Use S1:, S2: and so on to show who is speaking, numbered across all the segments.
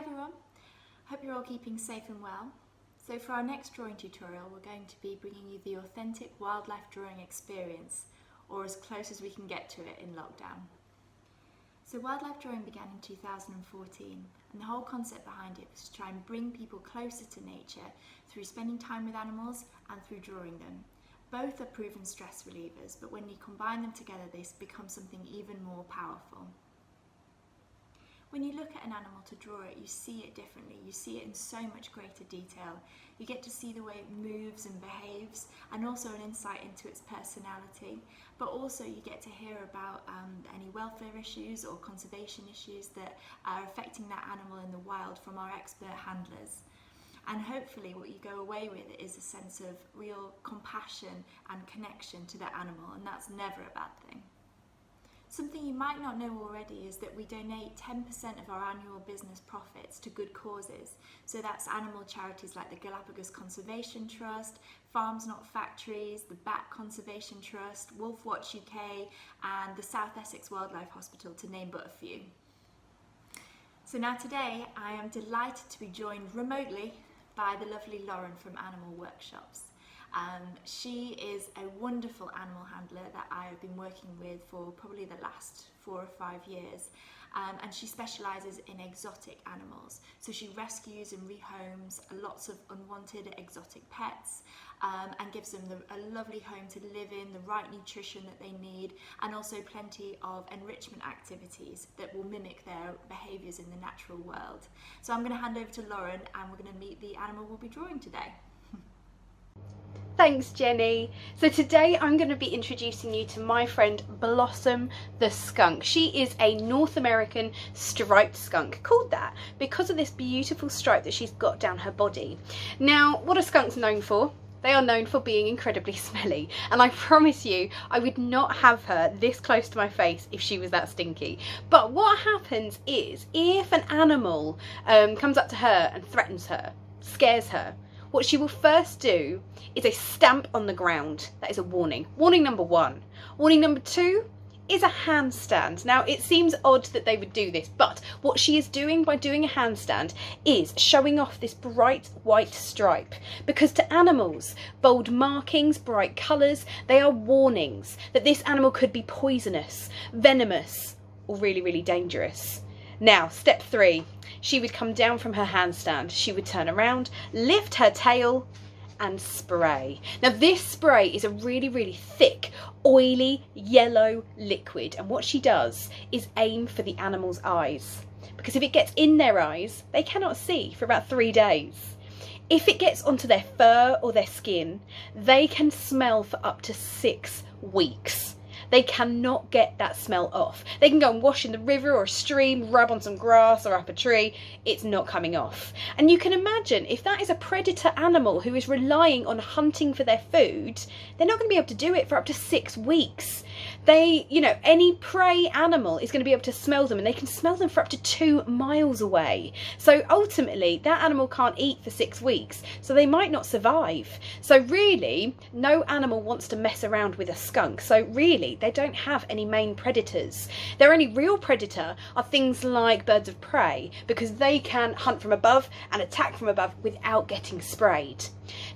S1: everyone, hope you're all keeping safe and well. So for our next drawing tutorial we're going to be bringing you the authentic wildlife drawing experience, or as close as we can get to it in lockdown. So wildlife drawing began in 2014 and the whole concept behind it was to try and bring people closer to nature through spending time with animals and through drawing them. Both are proven stress relievers, but when you combine them together they become something even more powerful. When you look at an animal to draw it, you see it differently. You see it in so much greater detail. You get to see the way it moves and behaves, and also an insight into its personality. But also you get to hear about any welfare issues or conservation issues that are affecting that animal in the wild from our expert handlers. And hopefully what you go away with is a sense of real compassion and connection to that animal, and that's never a bad thing. Something you might not know already is that we donate 10% of our annual business profits to good causes. So that's animal charities like the Galapagos Conservation Trust, Farms Not Factories, the Bat Conservation Trust, Wolf Watch UK and the South Essex Wildlife Hospital, to name but a few. So now today I am delighted to be joined remotely by the lovely Lauren from Animal Workshops. She is a wonderful animal handler that I have been working with for probably the last 4 or 5 years, and she specialises in exotic animals. So she rescues and rehomes lots of unwanted exotic pets and gives them a lovely home to live in, the right nutrition that they need, and also plenty of enrichment activities that will mimic their behaviours in the natural world. So I'm going to hand over to Lauren and we're going to meet the animal we'll be drawing today.
S2: Thanks Jenny. So today I'm going to be introducing you to my friend Blossom the Skunk. She is a North American striped skunk, called that because of this beautiful stripe that she's got down her body. Now, what are skunks known for? They are known for being incredibly smelly, and I promise you I would not have her this close to my face if she was that stinky. But what happens is, if an animal comes up to her and threatens her, scares her, what she will first do is a stamp on the ground. That is a warning. Warning number 1. Warning number 2 is a handstand. Now it seems odd that they would do this, but what she is doing by doing a handstand is showing off this bright white stripe, because to animals, bold markings, bright colours, they are warnings that this animal could be poisonous, venomous, or really, really dangerous. Now, step 3. She would come down from her handstand, she would turn around, lift her tail and spray. Now this spray is a really, really thick, oily, yellow liquid, and what she does is aim for the animal's eyes, because if it gets in their eyes, they cannot see for about 3 days. If it gets onto their fur or their skin, they can smell for up to 6 weeks. They cannot get that smell off. They can go and wash in the river or a stream, rub on some grass or up a tree, it's not coming off. And you can imagine, if that is a predator animal who is relying on hunting for their food, they're not going to be able to do it for up to 6 weeks. They, any prey animal is going to be able to smell them, and they can smell them for up to 2 miles away. So ultimately, that animal can't eat for 6 weeks, so they might not survive. So really, no animal wants to mess around with a skunk. So really, they don't have any main predators. Their only real predator are things like birds of prey, because they can hunt from above and attack from above without getting sprayed.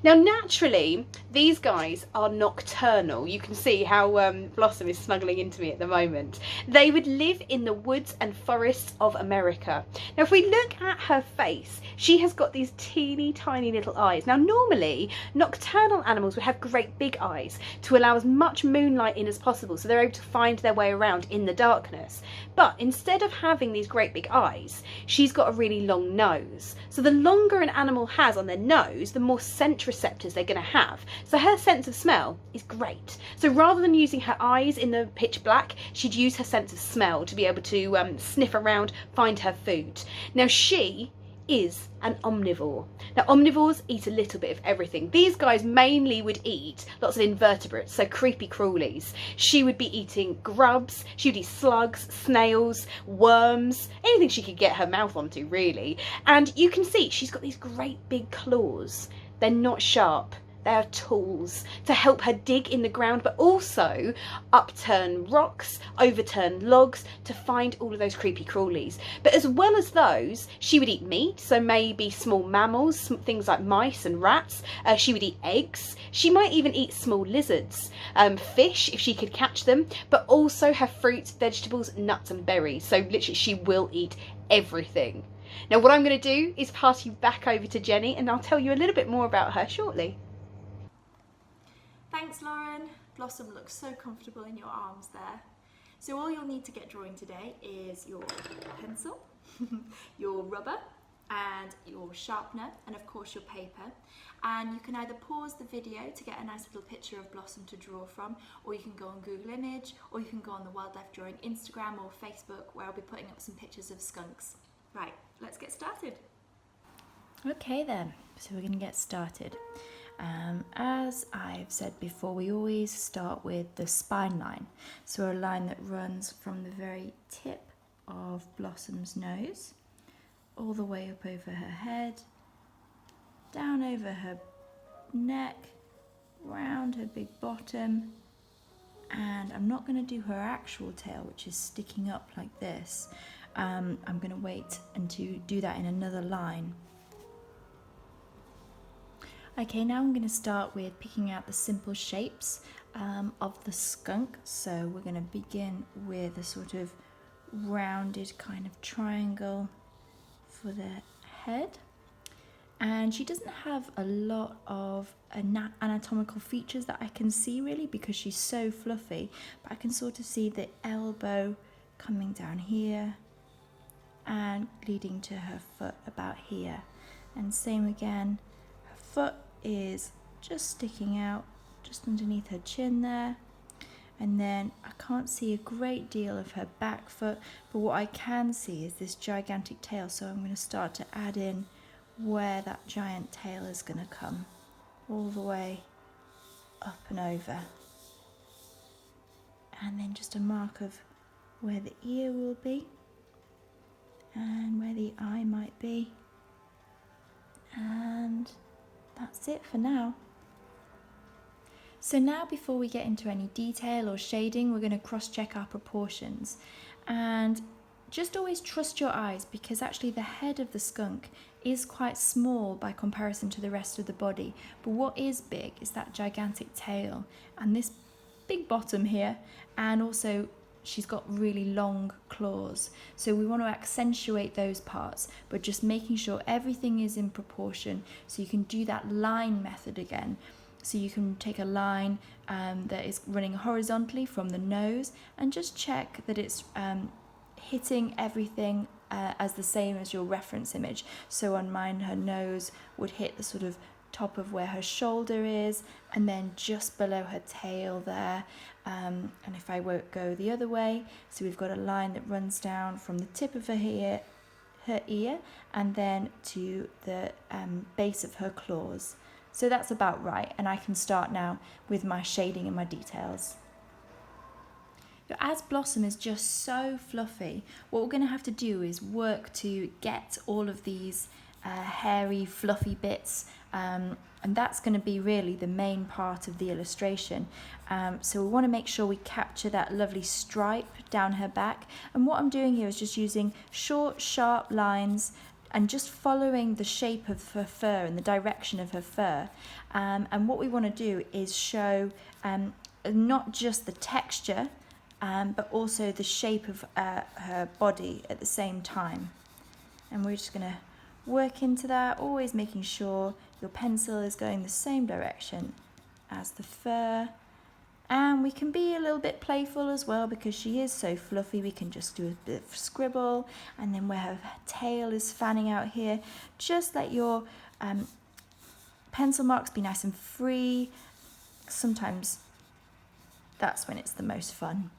S2: Now naturally, these guys are nocturnal. You can see how Blossom is snuggling into me at the moment. They would live in the woods and forests of America. Now if we look at her face, she has got these teeny tiny little eyes. Now normally, nocturnal animals would have great big eyes to allow as much moonlight in as possible, so they're able to find their way around in the darkness. But instead of having these great big eyes, she's got a really long nose. So the longer an animal has on their nose, the more scent receptors they're going to have. So her sense of smell is great. So rather than using her eyes in the pitch black, she'd use her sense of smell to be able to sniff around, find her food. Now she is an omnivore. Now omnivores eat a little bit of everything. These guys mainly would eat lots of invertebrates, so creepy crawlies. She would be eating grubs, she would eat slugs, snails, worms, anything she could get her mouth onto really. And you can see she's got these great big claws. They're not sharp, They are tools to help her dig in the ground, but also upturn rocks, overturn logs to find all of those creepy crawlies. But as well as those, she would eat meat, so maybe small mammals, things like mice and rats. She would eat eggs. She might even eat small lizards, fish if she could catch them, but also her fruits, vegetables, nuts and berries. So literally she will eat everything. Now what I'm going to do is pass you back over to Jenny, and I'll tell you a little bit more about her shortly.
S1: Thanks, Lauren. Blossom looks so comfortable in your arms there. So all you'll need to get drawing today is your pencil, your rubber and your sharpener, and of course your paper. And you can either pause the video to get a nice little picture of Blossom to draw from, or you can go on Google Image, or you can go on the Wildlife Drawing Instagram or Facebook, where I'll be putting up some pictures of skunks. Right, let's get started. Okay then, so we're going to get started. As I've said before, we always start with the spine line. So a line that runs from the very tip of Blossom's nose, all the way up over her head, down over her neck, round her big bottom, and I'm not going to do her actual tail, which is sticking up like this. I'm going to wait and to do that in another line. Okay, now I'm going to start with picking out the simple shapes of the skunk. So we're going to begin with a sort of rounded kind of triangle for the head. And she doesn't have a lot of anatomical features that I can see really, because she's so fluffy, but I can sort of see the elbow coming down here and leading to her foot about here. And same again, her foot is just sticking out just underneath her chin there. And then I can't see a great deal of her back foot, but what I can see is this gigantic tail. So I'm going to start to add in where that giant tail is going to come, all the way up and over. And then just a mark of where the ear will be and where the eye might be. And that's it for now. So now, before we get into any detail or shading, we're going to cross-check our proportions. And just always trust your eyes, because actually the head of the skunk is quite small by comparison to the rest of the body. But what is big is that gigantic tail and this big bottom here, and also she's got really long claws. So we want to accentuate those parts, but just making sure everything is in proportion. So you can do that line method again. So you can take a line that is running horizontally from the nose and just check that it's hitting everything as the same as your reference image. So on mine, her nose would hit the sort of top of where her shoulder is, and then just below her tail there. And if I won't go the other way, so we've got a line that runs down from the tip of her ear and then to the base of her claws. So that's about right, and I can start now with my shading and my details. As Blossom is just so fluffy, what we're going to have to do is work to get all of these hairy, fluffy bits, and that's going to be really the main part of the illustration. So we want to make sure we capture that lovely stripe down her back, and what I'm doing here is just using short, sharp lines and just following the shape of her fur and the direction of her fur. And what we want to do is show not just the texture, but also the shape of her body at the same time. And we're just going to work into that, always making sure your pencil is going the same direction as the fur. And we can be a little bit playful as well, because she is so fluffy. We can just do a bit of scribble, and then where her tail is fanning out here, just let your pencil marks be nice and free. Sometimes that's when it's the most fun.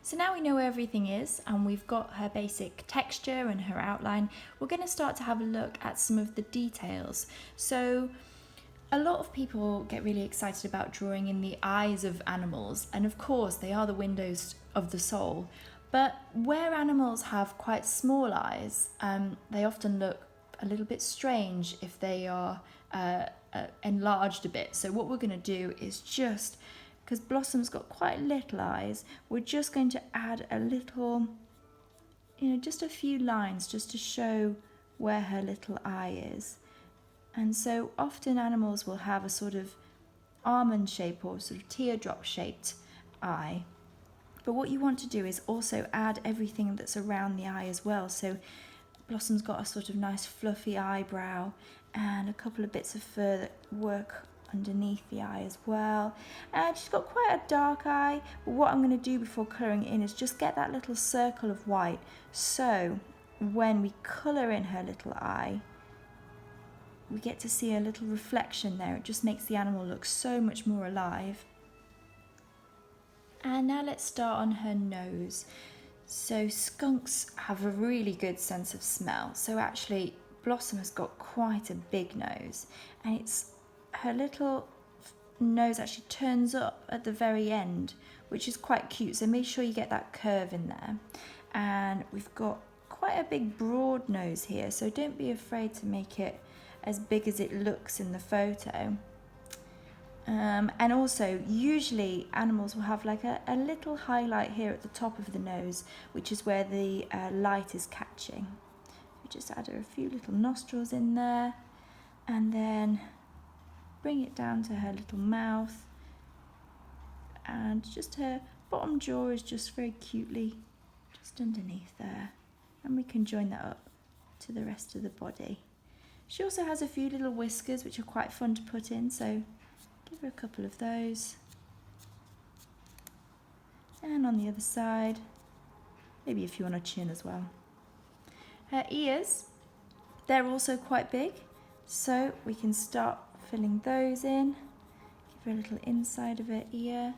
S1: So now we know where everything is, and we've got her basic texture and her outline. We're going to start to have a look at some of the details. So a lot of people get really excited about drawing in the eyes of animals, and of course they are the windows of the soul. But where animals have quite small eyes, they often look a little bit strange if they are enlarged a bit. So what we're going to do is just, because Blossom's got quite little eyes, we're just going to add a little, just a few lines just to show where her little eye is. And so often animals will have a sort of almond shape or sort of teardrop shaped eye. But what you want to do is also add everything that's around the eye as well. So Blossom's got a sort of nice fluffy eyebrow and a couple of bits of fur that work underneath the eye as well. And she's got quite a dark eye, but what I'm going to do before colouring it in is just get that little circle of white, so when we colour in her little eye, we get to see a little reflection there. It just makes the animal look so much more alive. And now let's start on her nose. So skunks have a really good sense of smell. So actually Blossom has got quite a big nose, and her little nose actually turns up at the very end, which is quite cute. So make sure you get that curve in there. And we've got quite a big broad nose here, so don't be afraid to make it as big as it looks in the photo. And also usually animals will have like a little highlight here at the top of the nose, which is where the light is catching. We just add a few little nostrils in there, and then bring it down to her little mouth, and just her bottom jaw is just very cutely just underneath there, and we can join that up to the rest of the body. She also has a few little whiskers which are quite fun to put in, so give her a couple of those. And on the other side, maybe a few on her chin as well. Her ears, they're also quite big, so we can start filling those in. Give her a little inside of her ear.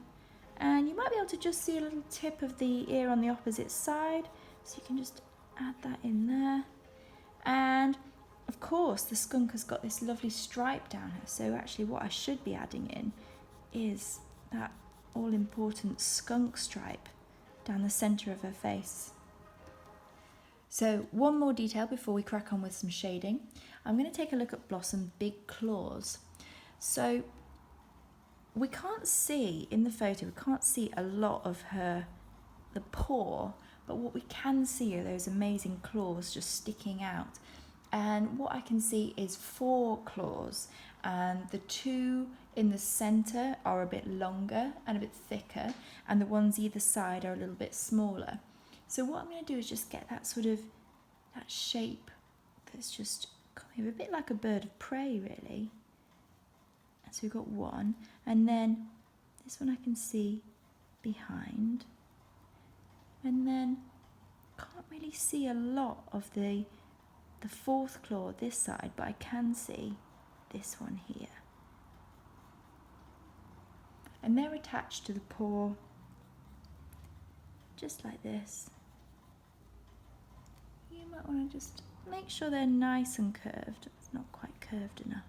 S1: And you might be able to just see a little tip of the ear on the opposite side, so you can just add that in there. And of course the skunk has got this lovely stripe down her, so actually what I should be adding in is that all-important skunk stripe down the centre of her face. So one more detail before we crack on with some shading. I'm going to take a look at Blossom's big claws. So we can't see in the photo, we can't see a lot of the paw, but what we can see are those amazing claws just sticking out. And what I can see is 4 claws, and the 2 in the centre are a bit longer and a bit thicker, and the ones either side are a little bit smaller. So what I'm going to do is just get that sort of, that shape that's just kind of a bit like a bird of prey really. And so we've got 1, and then this one I can see behind, and then can't really see a lot of the 4th claw this side, but I can see this one here. And they're attached to the paw just like this. You might want to just make sure they're nice and curved. It's not quite curved enough.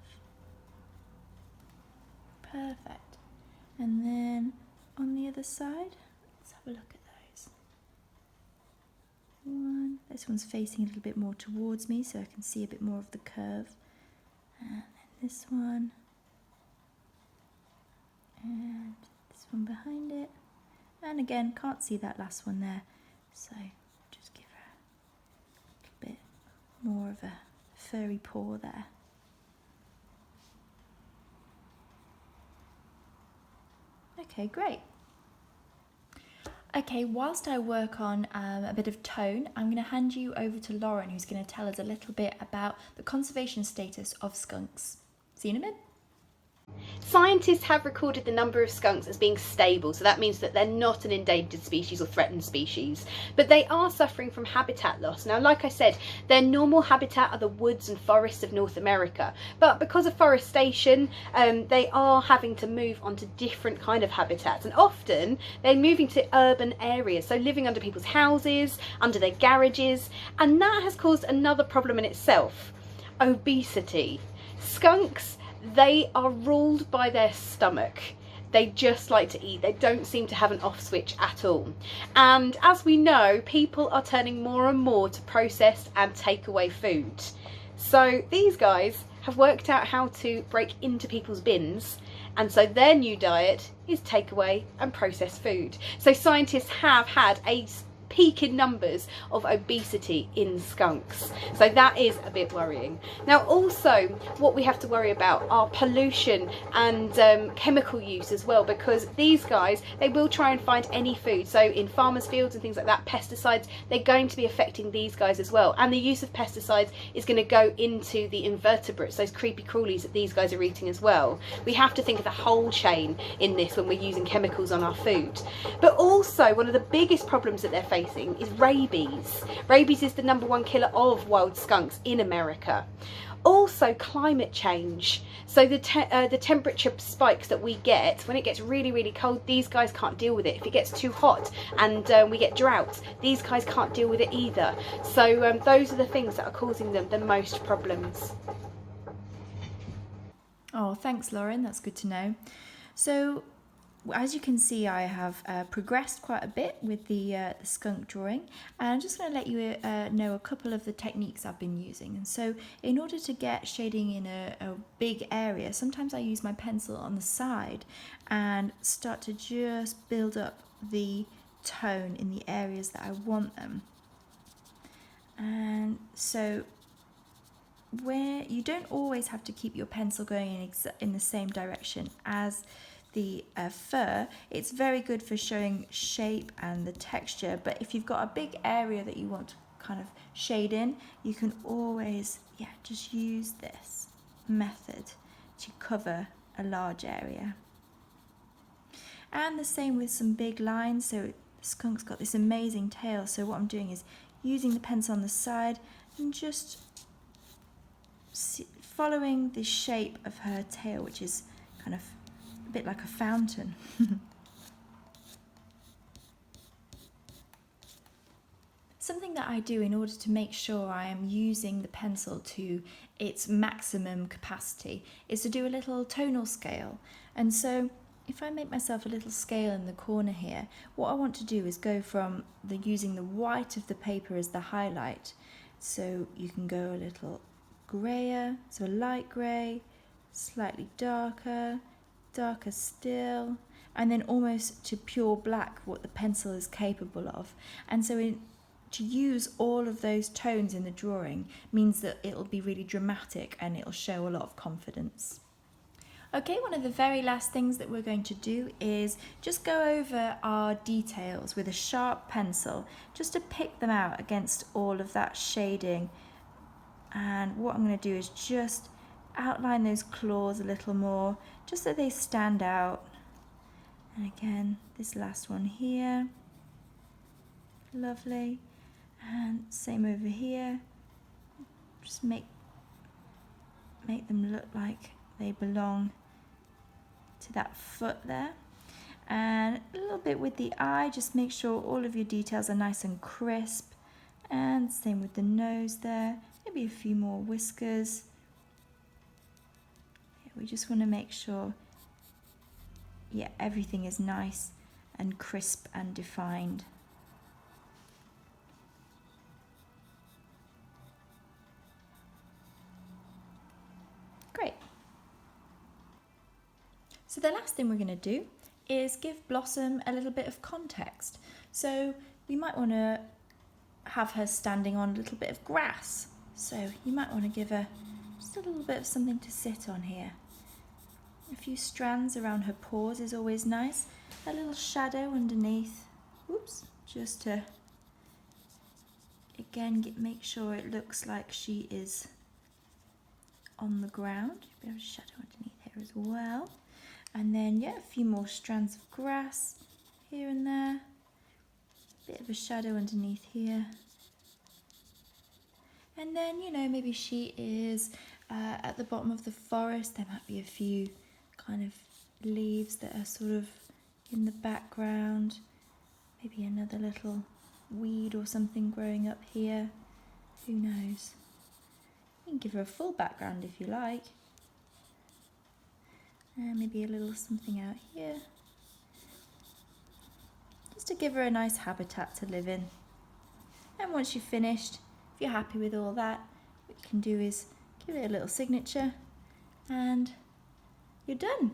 S1: Perfect. And then on the other side, let's have a look at those. 1. This one's facing a little bit more towards me, so I can see a bit more of the curve. And then this one. And this one behind it. And again, can't see that last one there, so just give her a bit more of a furry paw there. Okay, great. Okay, whilst I work on a bit of tone, I'm going to hand you over to Lauren, who's going to tell us a little bit about the conservation status of skunks. See you in a minute.
S2: Scientists have recorded the number of skunks as being stable, so that means that they're not an endangered species or threatened species, but they are suffering from habitat loss. Now, like I said, their normal habitat are the woods and forests of North America, but because of forestation, they are having to move onto different kind of habitats, and often they're moving to urban areas, so living under people's houses, under their garages, and that has caused another problem in itself: obesity. Skunks, they are ruled by their stomach. They just like to eat. They don't seem to have an off switch at all. And as we know, people are turning more and more to processed and takeaway food. So these guys have worked out how to break into people's bins, and so their new diet is takeaway and processed food. So scientists have had a peak in numbers of obesity in skunks, so that is a bit worrying. Now also what we have to worry about are pollution and chemical use as well, because these guys, they will try and find any food. So in farmers' fields and things like that, pesticides, they're going to be affecting these guys as well, and the use of pesticides is going to go into the invertebrates, those creepy crawlies that these guys are eating as well. We have to think of the whole chain in this when we're using chemicals on our food. But also one of the biggest problems that they're facing is rabies. Rabies is the #1 killer of wild skunks in America. Also climate change. So the temperature spikes that we get when it gets really, really cold, these guys can't deal with it. If it gets too hot and we get droughts, these guys can't deal with it either. So those are the things that are causing them the most problems.
S1: Oh, thanks, Lauren. That's good to know. So as you can see, I have progressed quite a bit with the skunk drawing, and I'm just going to let you know a couple of the techniques I've been using. And so in order to get shading in a big area, sometimes I use my pencil on the side and start to just build up the tone in the areas that I want them. And so where you don't always have to keep your pencil going in the same direction as the fur, it's very good for showing shape and the texture, but if you've got a big area that you want to kind of shade in, you can always just use this method to cover a large area. And the same with some big lines. So the skunk's got this amazing tail, so what I'm doing is using the pencil on the side and just following the shape of her tail, which is kind of a bit like a fountain. Something that I do in order to make sure I am using the pencil to its maximum capacity is to do a little tonal scale. And so if I make myself a little scale in the corner here, what I want to do is go from using the white of the paper as the highlight. So you can go a little grayer, so a light grey, slightly darker, darker still, and then almost to pure black, what the pencil is capable of. And so to use all of those tones in the drawing means that it'll be really dramatic and it'll show a lot of confidence. Okay, one of the very last things that we're going to do is just go over our details with a sharp pencil, just to pick them out against all of that shading. And what I'm going to do is just outline those claws a little more, just so they stand out. And again, this last one here, lovely. And same over here, just make them look like they belong to that foot there. And a little bit with the eye, just make sure all of your details are nice and crisp. And same with the nose there, maybe a few more whiskers. We just want to make sure, everything is nice and crisp and defined. Great. So the last thing we're going to do is give Blossom a little bit of context. So we might want to have her standing on a little bit of grass. So you might want to give her just a little bit of something to sit on here. A few strands around her paws is always nice. A little shadow underneath. Oops, just to again make sure it looks like she is on the ground. A bit of a shadow underneath here as well. And then a few more strands of grass here and there. A bit of a shadow underneath here. And then, maybe she is at the bottom of the forest. There might be a few kind of leaves that are sort of in the background. Maybe another little weed or something growing up here. Who knows? You can give her a full background if you like. And maybe a little something out here. Just to give her a nice habitat to live in. And once you've finished, if you're happy with all that, what you can do is give it a little signature and you're done.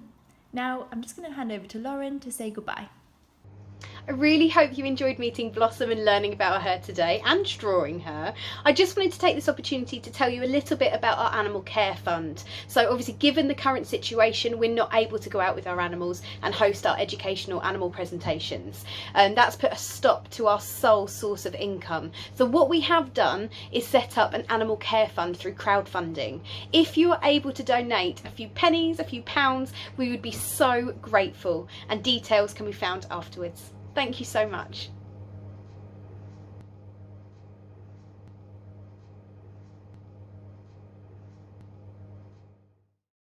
S1: Now I'm just going to hand over to Lauren to say goodbye.
S2: I really hope you enjoyed meeting Blossom and learning about her today and drawing her. I just wanted to take this opportunity to tell you a little bit about our animal care fund. So obviously, given the current situation, we're not able to go out with our animals and host our educational animal presentations. And that's put a stop to our sole source of income. So what we have done is set up an animal care fund through crowdfunding. If you are able to donate a few pennies, a few pounds, we would be so grateful, and details can be found afterwards. Thank you so much.